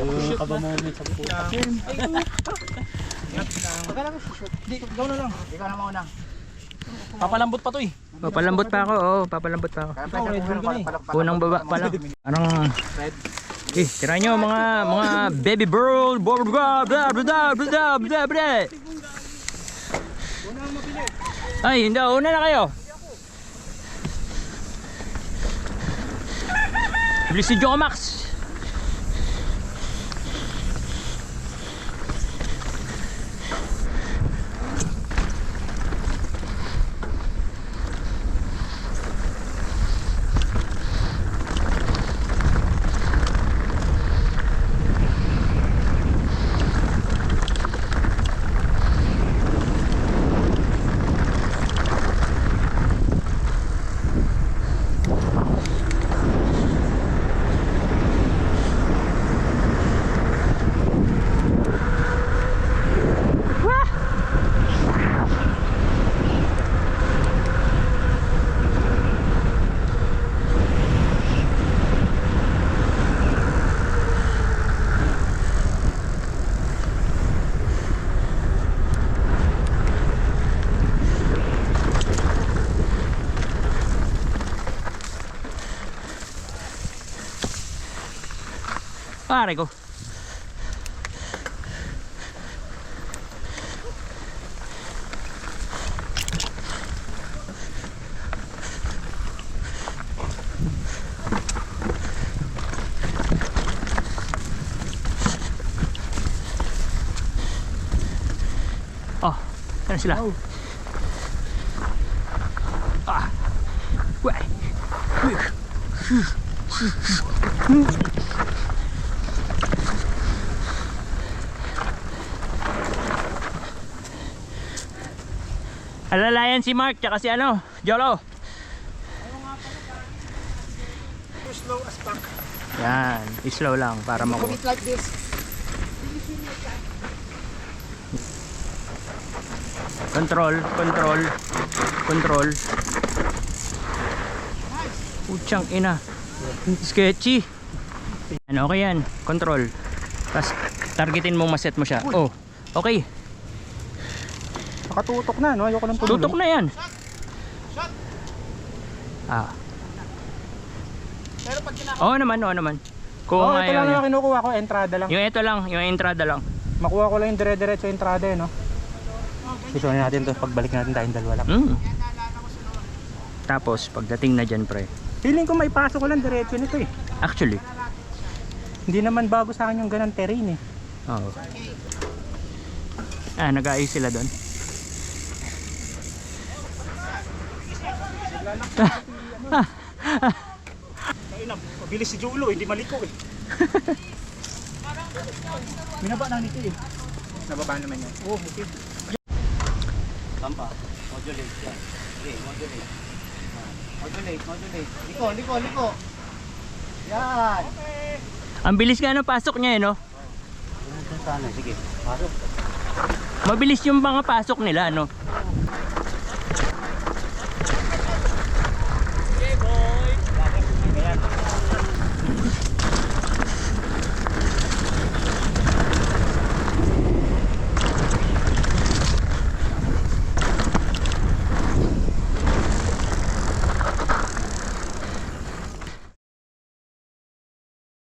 Kaba mo may sapo. Ikaw na lang. Ikaw na mauna. Papalambot pa to eh. Papalambot pa ako, papalambot pa ako. Ikaw, Red Bull ka na eh. Unang baba pa lang. Anong tira nyo mga baby bird, blah blah blah blah blah blah blah. Ay, hindi, una na kayo. Bilis si Joko Max. Pare ko. Oh, ano sila? Ah. Wait. Alalayan si Mark tsaka si ano, Jolo. Too slow as fuck. Yan, slow lang para makuha. Commit like this. Control, control, control. Puchang ina. Sketchy. Ano, okay yan, control. Tapos targetin mo, maset mo siya. Oh, okay. Nakatutok na, no? Ayoko lang Tutok na yan. Ah. Pero pag Oo naman, oo naman. Kung ito ayaw lang niya. yung kinukuha ko, entrada lang. Yung ito lang, yung entrada lang. Makuha ko lang yung dire-diretso entrada eh, no? Isunin natin to pagbalik natin tayong dalawa lang. Tapos, pagdating na dyan, pre. Feeling ko may pasok ko lang diretso nito eh. Actually. Hindi naman bago sa akin yung ganang terrain eh. Oo. Ah, nag-aayos sila doon. Ayun na, mabilis si Julo, hindi maliko eh. Binaba na nito eh. Nababa naman yan. Oh, okay. Tampa. Modulate yan. Okay, modulate. Modulate, modulate. Liko. Yan. Ang bilis nga ng pasok niya eh, no? Sana, sige. Pasok. Mabilis yung mga pasok nila, no?